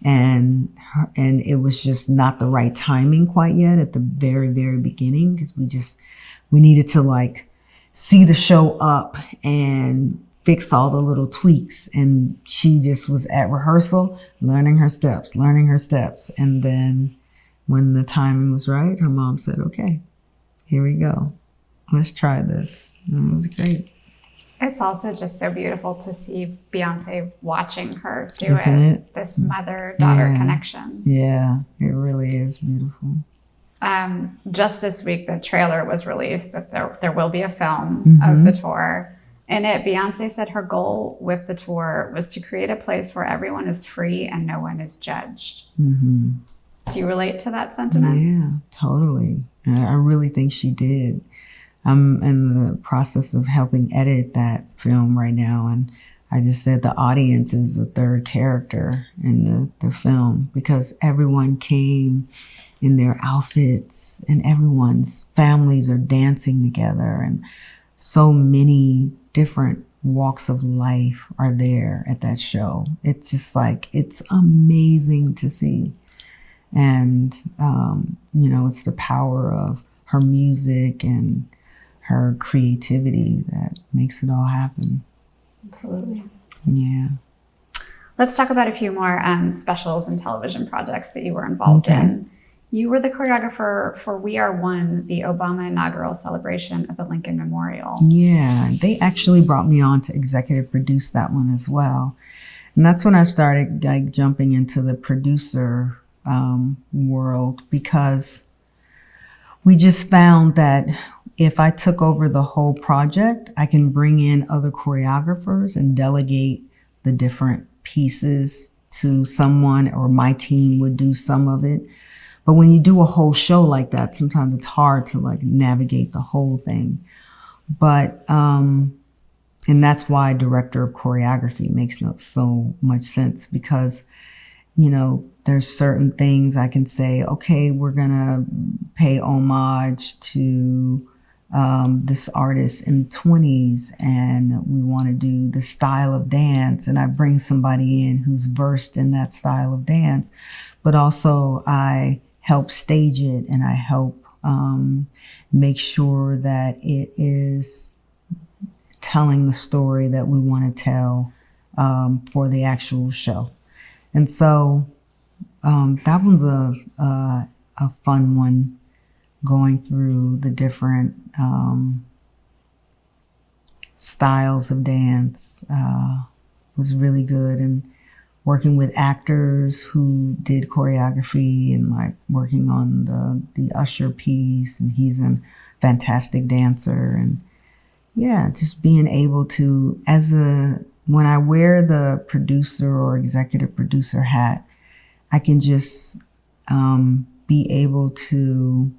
And it was just not the right timing quite yet at the very, very beginning because we needed to like see the show up and fix all the little tweaks. And she just was at rehearsal, learning her steps. And then when the timing was right, her mom said, okay, here we go. Let's try this. And it was great. It's also just so beautiful to see Beyonce watching her do Isn't it? This mother-daughter connection. Yeah, it really is beautiful. Just this week, the trailer was released that there will be a film of the tour. In it, Beyonce said her goal with the tour was to create a place where everyone is free and no one is judged. Mm-hmm. Do you relate to that sentiment? Yeah, totally. I really think she did. I'm in the process of helping edit that film right now. And I just said the audience is the third character in the film because everyone came in their outfits and everyone's families are dancing together. And so many different walks of life are there at that show. It's just like, it's amazing to see. And, you know, it's the power of her music and her creativity that makes it all happen. Absolutely. Yeah. Let's talk about a few more specials and television projects that you were involved in. You were the choreographer for We Are One, the Obama inaugural celebration of the Lincoln Memorial. Yeah, they actually brought me on to executive produce that one as well. And that's when I started like jumping into the producer world because we just found that if I took over the whole project, I can bring in other choreographers and delegate the different pieces to someone, or my team would do some of it. But when you do a whole show like that, sometimes it's hard to like navigate the whole thing. But, and that's why director of choreography makes so much sense because, you know, there's certain things I can say, okay, we're gonna pay homage to this artist in the 20s and we want to do the style of dance, and I bring somebody in who's versed in that style of dance, but also I help stage it and I help make sure that it is telling the story that we want to tell for the actual show. And so that one's a fun one, going through the different styles of dance was really good. And working with actors who did choreography and like working on the Usher piece, and he's a fantastic dancer. And yeah, just being able to, when I wear the producer or executive producer hat, I can just be able to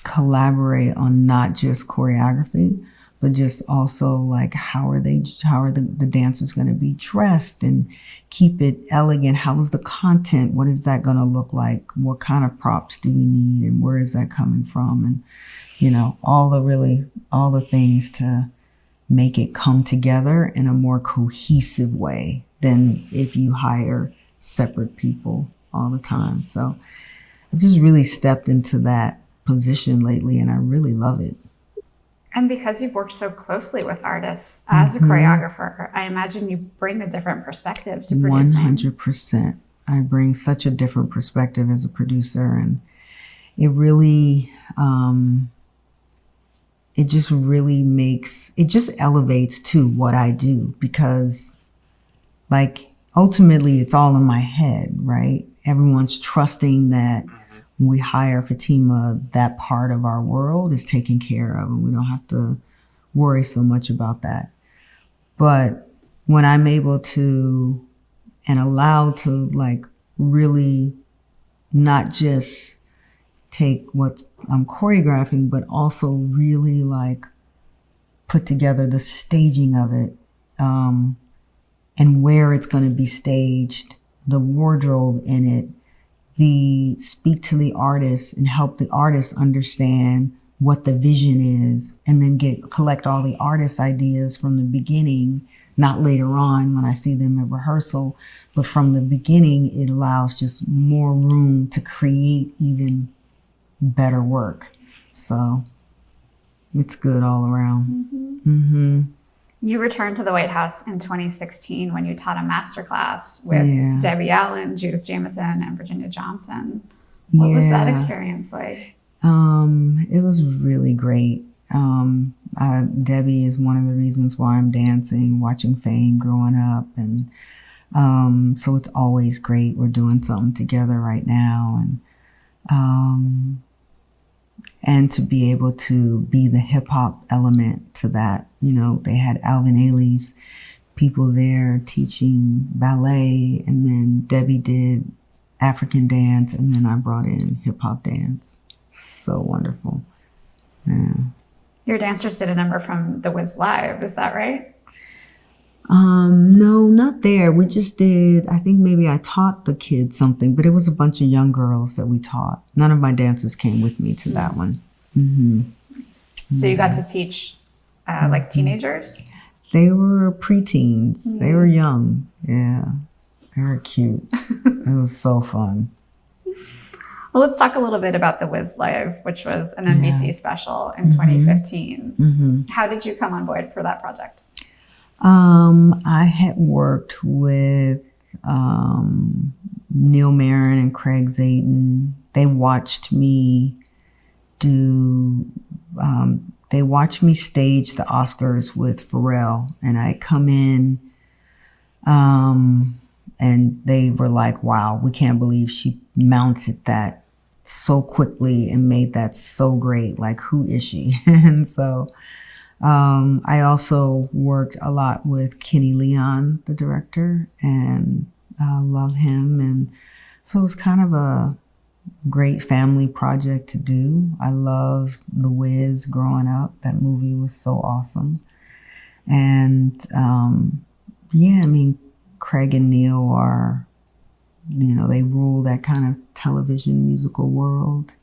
collaborate on not just choreography, but just also like how are the dancers going to be dressed and keep it elegant? How is the content? What is that going to look like? What kind of props do we need, and where is that coming from? And all the things to make it come together in a more cohesive way than if you hire separate people all the time. So I've just really stepped into that position lately, and I really love it. And because you've worked so closely with artists as a choreographer, I imagine you bring a different perspective to producing. 100%. I bring such a different perspective as a producer, and it really, it just elevates to what I do, because like ultimately it's all in my head, right? Everyone's trusting that when we hire Fatima, that part of our world is taken care of, and we don't have to worry so much about that. But when I'm able to and allowed to like really not just take what I'm choreographing, but also really like put together the staging of it, and where it's going to be staged, the wardrobe in it, speak to the artist and help the artist understand what the vision is, and then collect all the artist ideas from the beginning, not later on when I see them at rehearsal, but from the beginning. It allows just more room to create even better work. So it's good all around. You returned to the White House in 2016 when you taught a masterclass with Debbie Allen, Judith Jamison, and Virginia Johnson. What was that experience like? It was really great. Debbie is one of the reasons why I'm dancing, watching Fame growing up. And so it's always great. We're doing something together right now. And to be able to be the hip hop element to that. They had Alvin Ailey's people there teaching ballet, and then Debbie did African dance, and then I brought in hip hop dance. So wonderful. Yeah. Your dancers did a number from the Wiz Live, is that right? No, not there. We just did, I think maybe I taught the kids something, but it was a bunch of young girls that we taught. None of my dancers came with me to that one. So you got to teach like teenagers? They were preteens. They were young. Yeah. They were cute. It was so fun. Well, let's talk a little bit about the Wiz Live, which was an NBC special in 2015. How did you come on board for that project? I had worked with Neil Marin and Craig Zayden. They watched me stage the Oscars with Pharrell, and I come in, and they were like, wow, we can't believe she mounted that so quickly and made that so great. Like, who is she? And so I also worked a lot with Kenny Leon, the director, and I love him. And so it was kind of a great family project to do. I loved The Wiz growing up. That movie was so awesome. And Craig and Neil are, they rule that kind of television musical world.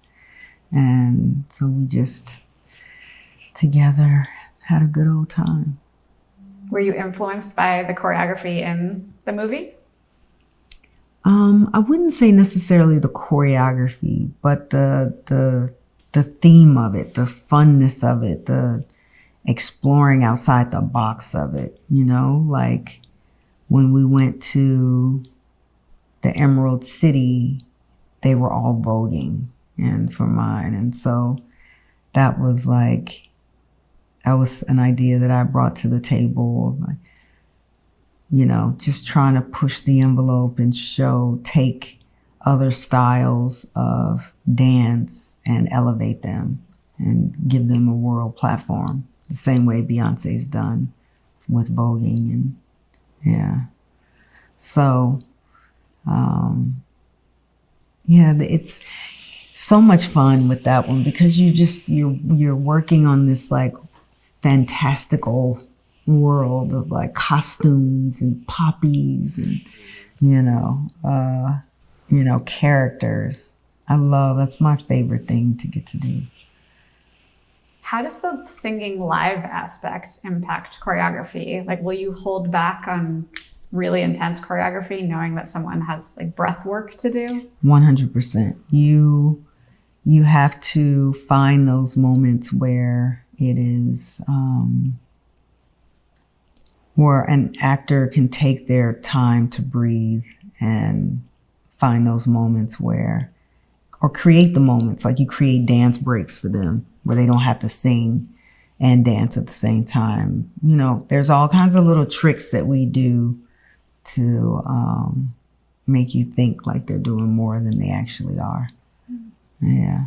And so we just together had a good old time. Were you influenced by the choreography in the movie? I wouldn't say necessarily the choreography, but the theme of it, the funness of it, the exploring outside the box of it, like when we went to the Emerald City, they were all voguing and for mine. And so that was an idea that I brought to the table, just trying to push the envelope and take other styles of dance and elevate them and give them a world platform, the same way Beyonce's done with voguing. And so, so much fun with that one because you're working on this like fantastical world of like costumes and poppies and characters. That's my favorite thing to get to do. How does the singing live aspect impact choreography? Like, will you hold back on really intense choreography knowing that someone has like breath work to do? 100%. You have to find those moments where it is, where an actor can take their time to breathe and find those moments where, or create the moments, like you create dance breaks for them where they don't have to sing and dance at the same time. There's all kinds of little tricks that we do to make you think like they're doing more than they actually are. Yeah.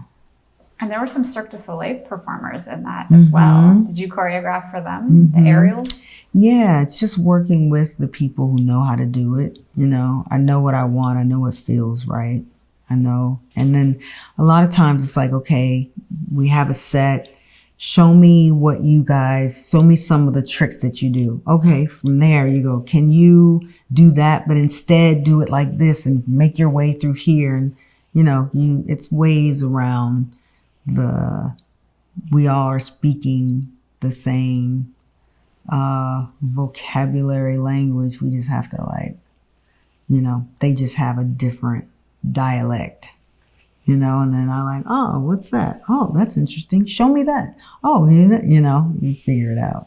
And there were some Cirque du Soleil performers in that as well. Did you choreograph for them, the aerials? Yeah, it's just working with the people who know how to do it. I know what I want. I know it feels right. I know. And then a lot of times it's like, okay, we have a set. Show me some of the tricks that you do. Okay, from there you go, can you do that, but instead do it like this and make your way through here? And, it's ways around we all are speaking the same vocabulary language. We just have to they just have a different dialect, and then I like, oh, what's that? Oh, that's interesting. Show me that. Oh, you figure it out.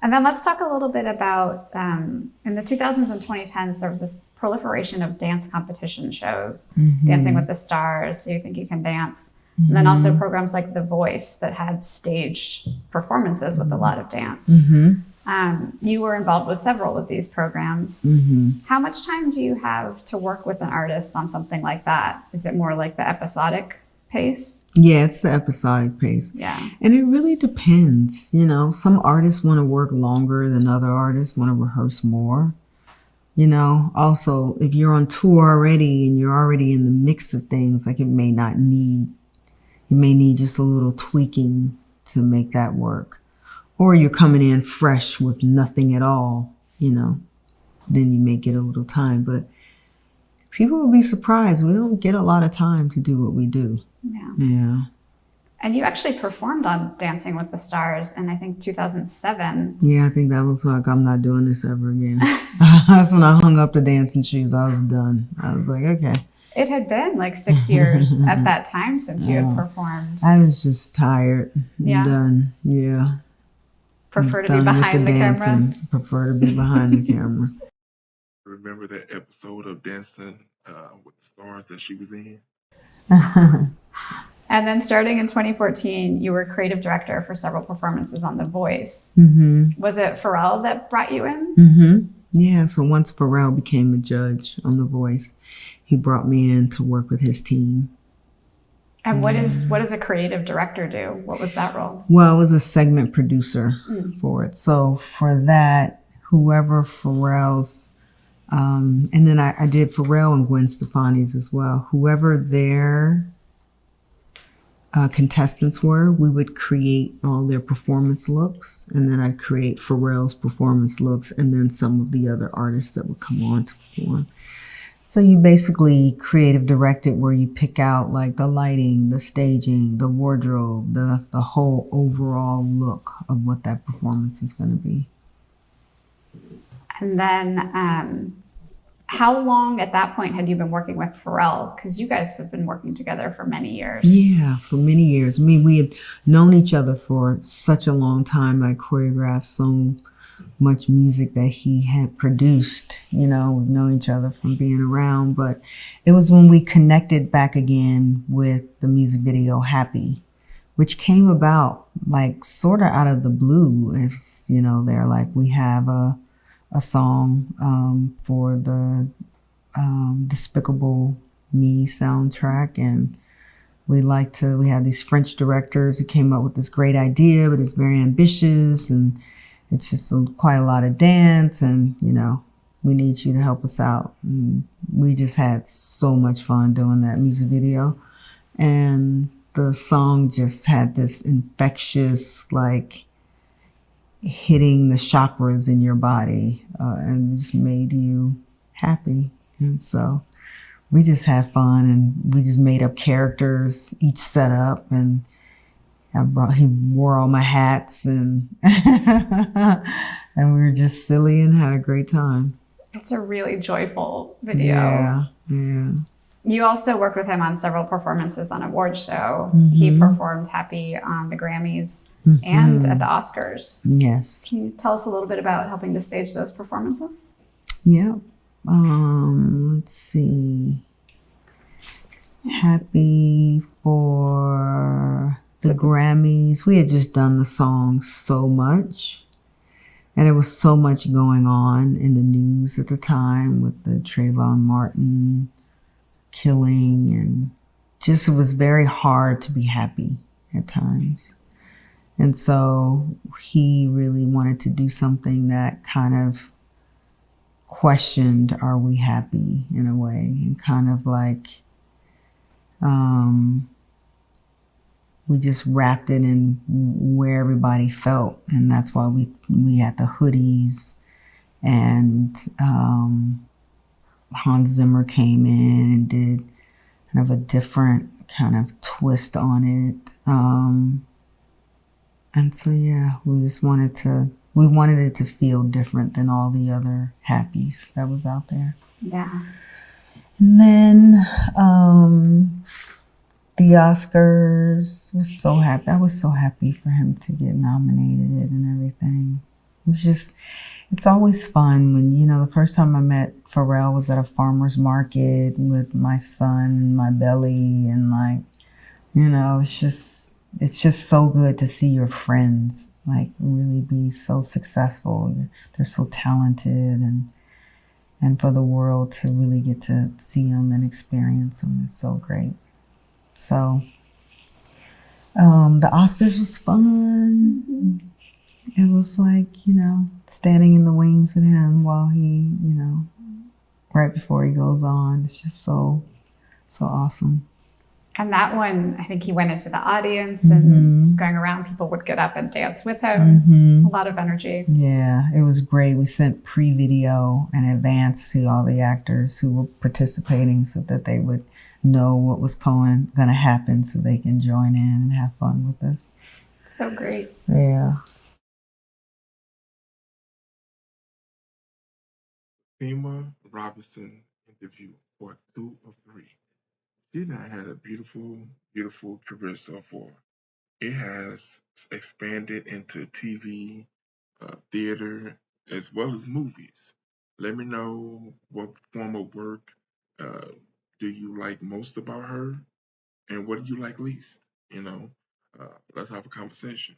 And then let's talk a little bit about, in the 2000s and 2010s, there was this proliferation of dance competition shows, Dancing with the Stars, So You Think You Can Dance, and then also programs like The Voice that had staged performances with a lot of dance. You were involved with several of these programs. How much time do you have to work with an artist on something like that? Is it more like the episodic pace? Yeah, it's the episodic pace. Yeah. And it really depends. Some artists want to work longer than other artists want to rehearse more. Also, if you're on tour already and you're already in the mix of things, like it may need just a little tweaking to make that work. Or you're coming in fresh with nothing at all, then you may get a little time. But people will be surprised. We don't get a lot of time to do what we do. Yeah. And you actually performed on Dancing with the Stars in, I think, 2007. Yeah, I think that was like, I'm not doing this ever again. That's when I hung up the dancing shoes. I was done. I was like, okay. It had been like 6 years at that time since you had performed. I was just tired. Yeah. Done. Yeah. Prefer to be behind the camera. Prefer to be behind the camera. Remember that episode of Dancing with the Stars that she was in? And then starting in 2014, you were creative director for several performances on The Voice. Was it Pharrell that brought you in? Yeah, so once Pharrell became a judge on The Voice, he brought me in to work with his team. And what does a creative director do? What was that role? Well, I was a segment producer for it. So for that, whoever Pharrell's, and then I did Pharrell and Gwen Stefani's as well. Whoever their contestants were, we would create all their performance looks, and then I'd create Pharrell's performance looks, and then some of the other artists that would come on to perform. So you basically creative direct it where you pick out like the lighting, the staging, the wardrobe, the whole overall look of what that performance is going to be. And then how long at that point had you been working with Pharrell? Because you guys have been working together for many years. Yeah, for many years. I mean, we have known each other for such a long time. I choreographed so much music that he had produced. We've known each other from being around. But it was when we connected back again with the music video Happy, which came about like sort of out of the blue. It's, they're like, we have a song for the Despicable Me soundtrack, and we have these French directors who came up with this great idea, but it's very ambitious, and it's just quite a lot of dance, and we need you to help us out. And we just had so much fun doing that music video. And the song just had this infectious, like, hitting the chakras in your body, and just made you happy. And so we just had fun, and we just made up characters, each set up, and he wore all my hats, and and we were just silly and had a great time. It's a really joyful video. Yeah. You also worked with him on several performances on award show. He performed Happy on the Grammys and at the Oscars. Yes. Can you tell us a little bit about helping to stage those performances? Yeah. Let's see. Happy for the Grammys. We had just done the song so much. And there was so much going on in the news at the time with the Trayvon Martin killing, and just it was very hard to be happy at times. And so he really wanted to do something that kind of questioned, are we happy, in a way, and kind of like we just wrapped it in where everybody felt. And that's why we had the hoodies, and Hans Zimmer came in and did kind of a different kind of twist on it. And so, yeah, we wanted it to feel different than all the other happies that was out there. Yeah. And then the Oscars was so happy. I was so happy for him to get nominated and everything. It's always fun when, the first time I met Pharrell was at a farmer's market with my son in my belly, and it's just so good to see your friends really be so successful. They're so talented, and for the world to really get to see them and experience them is so great. So the Oscars was fun. It was like, standing in the wings with him while he, right before he goes on. It's just so awesome. And that one, I think he went into the audience and just going around, people would get up and dance with him. A lot of energy. Yeah, it was great. We sent pre-video in advance to all the actors who were participating so that they would know what was going to happen so they can join in and have fun with us. So great. Yeah. Fatima Robinson interview, part 2 of 3. She and I had a beautiful, beautiful career so far. It has expanded into TV, theater, as well as movies. Let me know what form of work uh, do you like most about her, and what do you like least? Let's have a conversation.